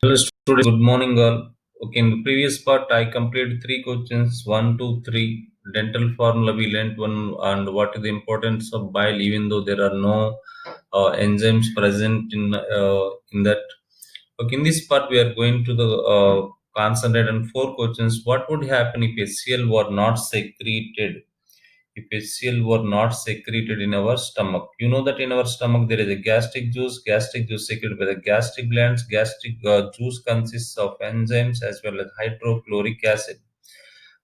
Hello students, good morning all. Okay, in the previous part, I completed three questions, one, two, three. Dental formula we learnt one, and what is the importance of bile, even though there are no enzymes present in that. Okay, in this part, we are going to the concentrate on four questions. What would happen if HCl were not secreted? If HCl were not secreted in our stomach. You know that in our stomach there is a gastric juice secreted by the gastric glands. Gastric juice consists of enzymes as well as hydrochloric acid.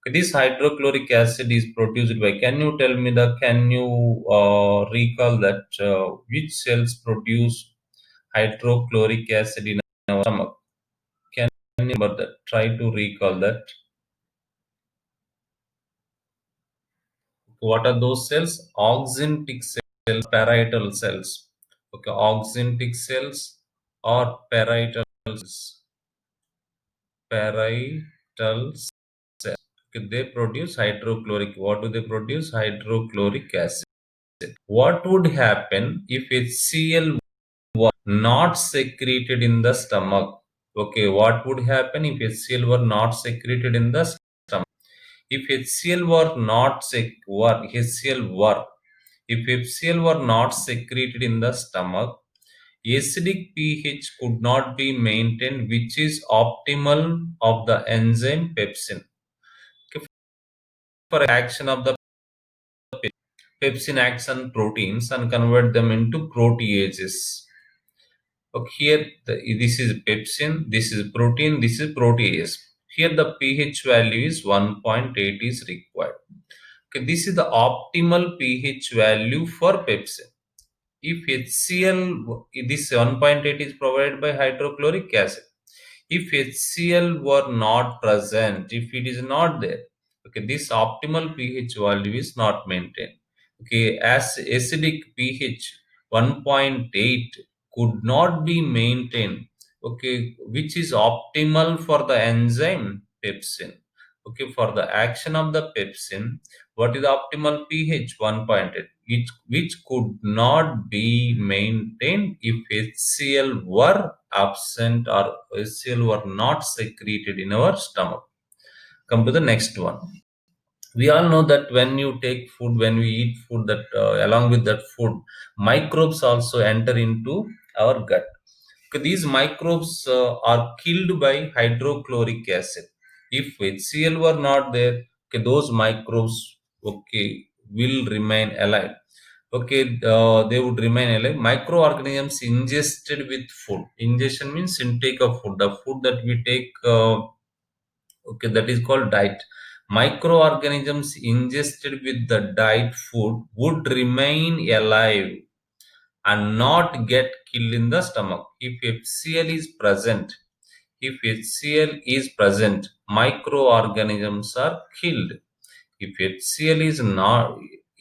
Okay, this hydrochloric acid is produced by, can you recall that which cells produce hydrochloric acid in our stomach? Can you remember that? Try to recall that. What are those cells? Oxyntic cells, parietal cells. Okay, oxyntic cells or parietal cells. Parietal cells. Okay, they produce hydrochloric. What do they produce? Hydrochloric acid. What would happen if HCl were not secreted in the stomach? Okay, what would happen if HCl were not secreted in the stomach? If HCl were not sec were HCl were If HCl were not secreted in the stomach, acidic pH could not be maintained, which is optimal of the enzyme pepsin. Okay, for action of the pepsin acts on proteins and convert them into proteases. Okay, here this is pepsin, this is protein, this is protease. Here the pH value is 1.8 is required. Okay, this is the optimal pH value for pepsin. If HCl, this 1.8 is provided by hydrochloric acid. If HCl were not present, if it is not there, okay, this optimal pH value is not maintained. Okay, as acidic pH 1.8 could not be maintained, okay, which is optimal for the enzyme pepsin. Okay, for the action of the pepsin, what is the optimal pH? 1.8, which could not be maintained if HCl were absent or HCl were not secreted in our stomach. Come to the next one. We all know that when you take food, when we eat food, that along with that food, microbes also enter into our gut. Okay, these microbes are killed by hydrochloric acid. If HCl were not there, okay, those microbes, okay, will remain alive. Okay, they would remain alive. Microorganisms ingested with food. Ingestion means intake of food. The food that we take, okay, that is called diet. Microorganisms ingested with the diet food would remain alive and not get killed in the stomach. If HCl is present, microorganisms are killed. If HCl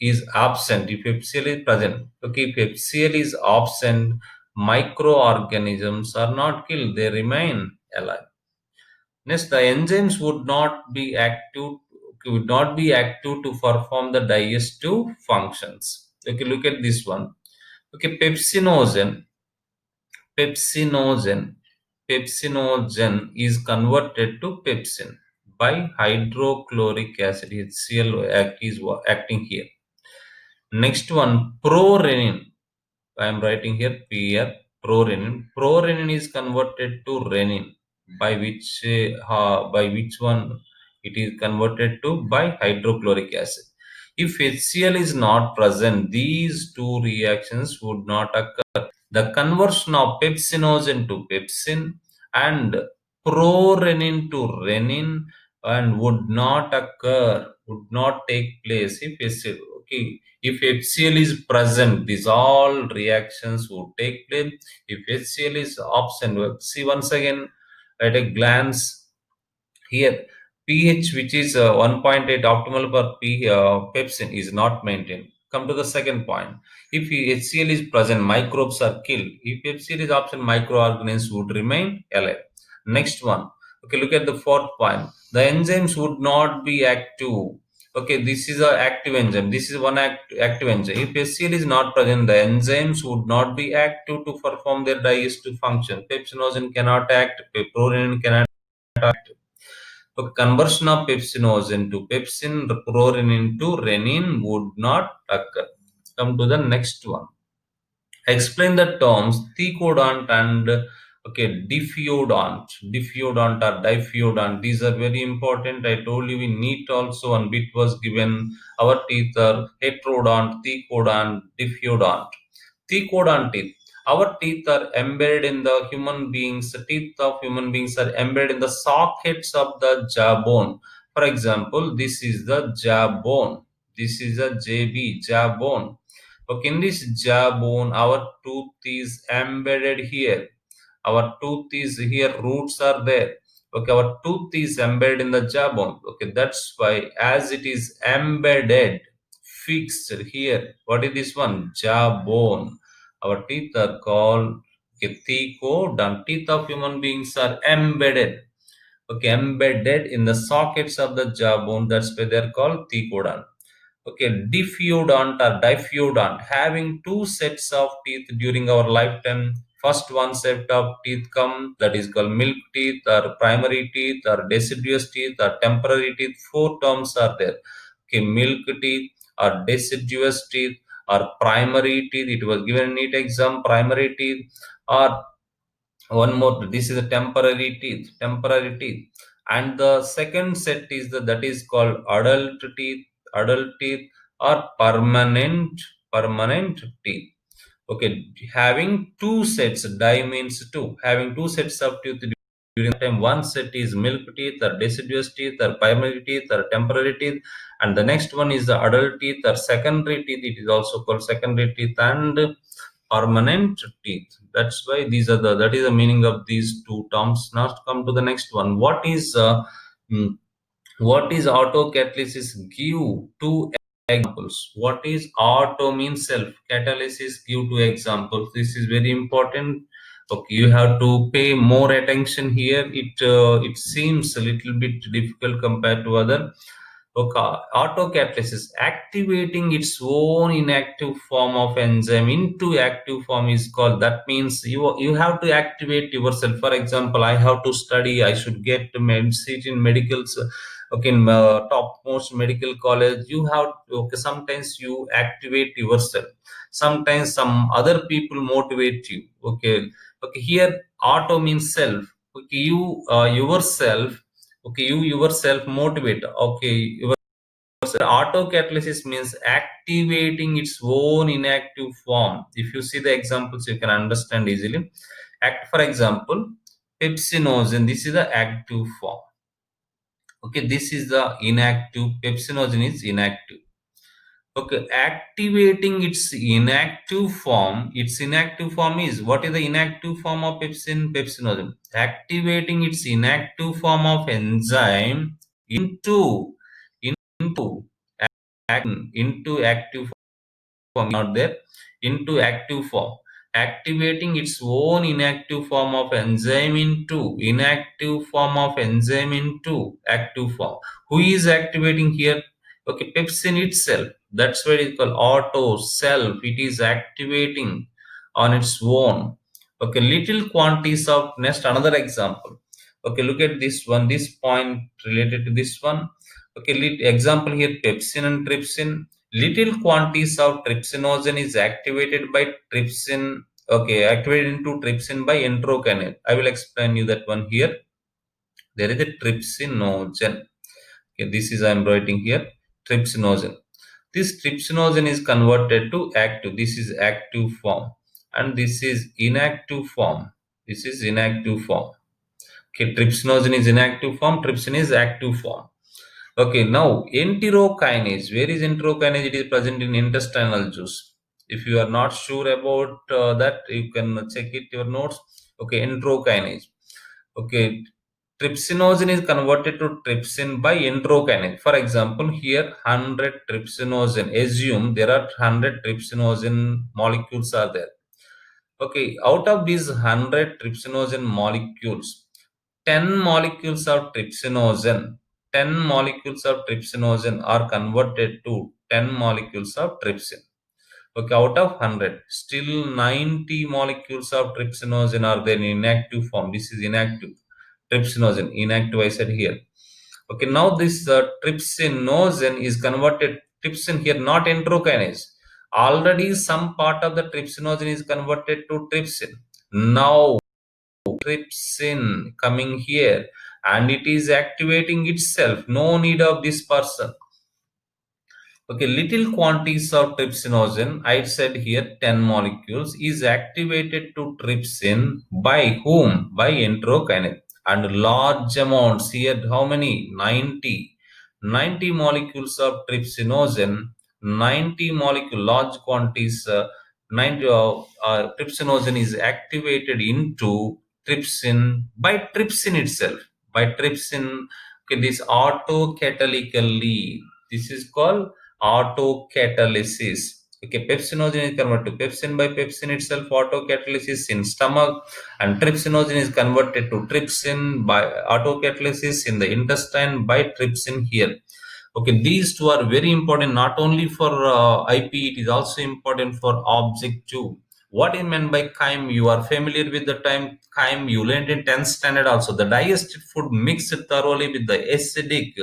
is absent, if HCl is present, okay, if HCl is absent, microorganisms are not killed, they remain alive. Next, the enzymes would not be active to perform the digestive functions. Okay, look at this one. Okay, pepsinogen pepsinogen is converted to pepsin by hydrochloric acid. HCl is acting here. Next one, prorenin. I am writing here PR, prorenin. Prorenin is converted to renin, by which one it is converted to? By hydrochloric acid. If HCl is not present, these two reactions would not occur. The conversion of pepsinogen to pepsin and prorenin to renin and would not take place if HCl. Okay, if HCl is present, these all reactions would take place. If HCl is absent, see once again at a glance here, pH which is 1.8 optimal for pepsin is not maintained. Come to the second point. If HCl is present, microbes are killed. If HCl is absent, microorganisms would remain alive. Next one. Okay, look at the fourth point. The enzymes would not be active Okay, this is a active enzyme. This is one active enzyme. If HCl is not present, the enzymes would not be active to perform their digestive function. Pepsinogen cannot act. Prorenin cannot act. So conversion of pepsinogen to pepsin, prorenin to renin would not occur. Come to the next one. Explain the terms thecodont and diffeodont or dipheodont. These are very important. I told you in NEET also one bit was given. Our teeth are heterodont, thecodont, diffeodont. Thecodont teeth. Our teeth are embedded in the human beings. The teeth of human beings are embedded in the sockets of the jawbone. For example, this is the jawbone. This is a JB, jawbone. Okay, in this jawbone, our tooth is embedded here. Our tooth is here, roots are there. Okay, our tooth is embedded in the jawbone. Okay, that's why as it is embedded, fixed here. What is this one? Jawbone. Our teeth are called thecodont. Teeth of human beings are embedded. Okay, embedded in the sockets of the jawbone. That's why they're called thecodont. Okay, diffeodont or dipheodont, having two sets of teeth during our lifetime. First one set of teeth come, that is called milk teeth or primary teeth or deciduous teeth or temporary teeth. Four terms are there. Okay, milk teeth or deciduous teeth or primary teeth. It was given in NEET exam, primary teeth. Or one more, this is a temporary teeth, and the second set is that is called adult teeth or permanent teeth. Okay, having two sets, die means two, having two sets of teeth during the time. One set is milk teeth or deciduous teeth or primary teeth or temporary teeth, and the next one is the adult teeth or secondary teeth. It is also called secondary teeth and permanent teeth. That's why these are that is the meaning of these two terms. Now come to the next one. Mm, what is autocatalysis? Give two examples. What is auto means self, catalysis, give two examples. This is very important. Okay, you have to pay more attention here. It seems a little bit difficult compared to other. Okay, autocatalysis, activating its own inactive form of enzyme into active form is called. That means you have to activate yourself. For example, I have to study. I should get seat in medicals. Okay, in topmost medical college. You have okay. Sometimes you activate yourself. Sometimes some other people motivate you. Okay, okay. Here, auto means self. Okay, you yourself. Okay, you yourself motivate. Okay, autocatalysis means activating its own inactive form. If you see the examples, you can understand easily. For example, pepsinogen. This is the active form. Okay, this is the inactive. Pepsinogen is inactive. Okay, activating its inactive form. Its inactive form is, what is the inactive form of pepsinogen? Activating its inactive form of enzyme into into into active form, not there, into active form, activating its own inactive form of enzyme into inactive form of enzyme into active form. Who is activating here? Okay, pepsin itself. That's why it's called auto, self. It is activating on its own. Okay, little quantities of, next another example. Okay, look at this one, this point related to this one. Okay, example here, pepsin and trypsin. Little quantities of trypsinogen is activated by trypsin. Okay, activated into trypsin by enterokinase. I will explain you that one here. There is a trypsinogen. Okay, this is I am writing here, trypsinogen. This trypsinogen is converted to active. This is active form, and this is inactive form. This is inactive form. Okay, trypsinogen is inactive form, trypsin is active form. Okay, now enterokinase. Where is enterokinase? It is present in intestinal juice. If you are not sure about that, you can check it your notes. Okay, enterokinase. Okay, trypsinogen is converted to trypsin by enterokinase. For example, here 100 trypsinogen. Assume there are 100 trypsinogen molecules are there. Okay, out of these 100 trypsinogen molecules, 10 molecules of trypsinogen. 10 molecules of trypsinogen are converted to 10 molecules of trypsin. Okay, out of 100, still 90 molecules of trypsinogen are there in inactive form. This is inactive. Trypsinogen, inactive I said here. Okay, now this trypsinogen is converted, trypsin here, not enterokinase. Already some part of the trypsinogen is converted to trypsin. Now trypsin coming here and it is activating itself. No need of this person. Okay, little quantities of trypsinogen, I said here 10 molecules, is activated to trypsin by whom? By enterokinase. And large amounts here, how many? 90. 90 molecules of trypsinogen, 90 molecule, large quantities, 90 trypsinogen is activated into trypsin by trypsin itself. By trypsin, okay, this autocatalytically, this is called autocatalysis. Okay, pepsinogen is converted to pepsin by pepsin itself, autocatalysis in stomach, and trypsinogen is converted to trypsin by autocatalysis in the intestine by trypsin here. Okay, these two are very important not only for IP, it is also important for objective. What is meant by chyme? You are familiar with the term chyme. You learned in 10th standard also. The digested food mixed thoroughly with the acidic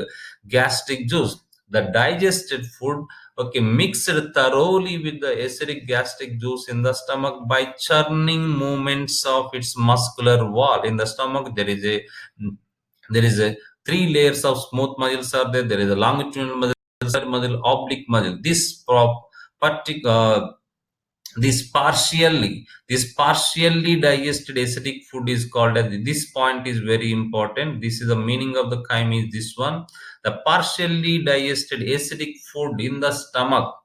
gastric juice. The digested food, okay, mixed thoroughly with the acidic gastric juice in the stomach by churning movements of its muscular wall. In the stomach, there is a three layers of smooth muscles are there. There is a longitudinal muscle, oblique muscle. Particular this partially digested acidic food is called as, this point is very important. This is the meaning of the chyme is this one. The partially digested acidic food in the stomach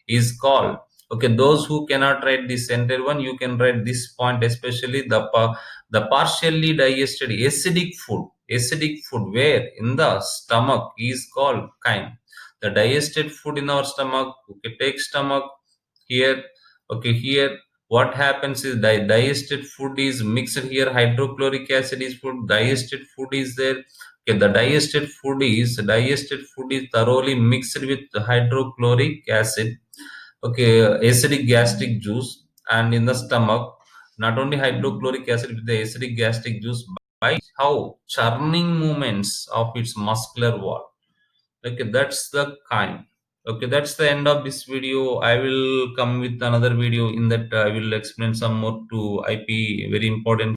is called, okay, those who cannot write this entire one, you can write this point, especially the partially digested acidic food where in the stomach is called chyme. The digested food in our stomach, okay, take stomach here. Okay, here what happens is digested food is mixed here, hydrochloric acid is food, digested food is there. Okay, the digested food is thoroughly mixed with hydrochloric acid, okay, acidic gastric juice, and in the stomach not only hydrochloric acid with the acidic gastric juice by how churning movements of its muscular wall. Okay, that's the kind. Okay, that's the end of this video. I will come with another video in that I will explain some more to IP, very important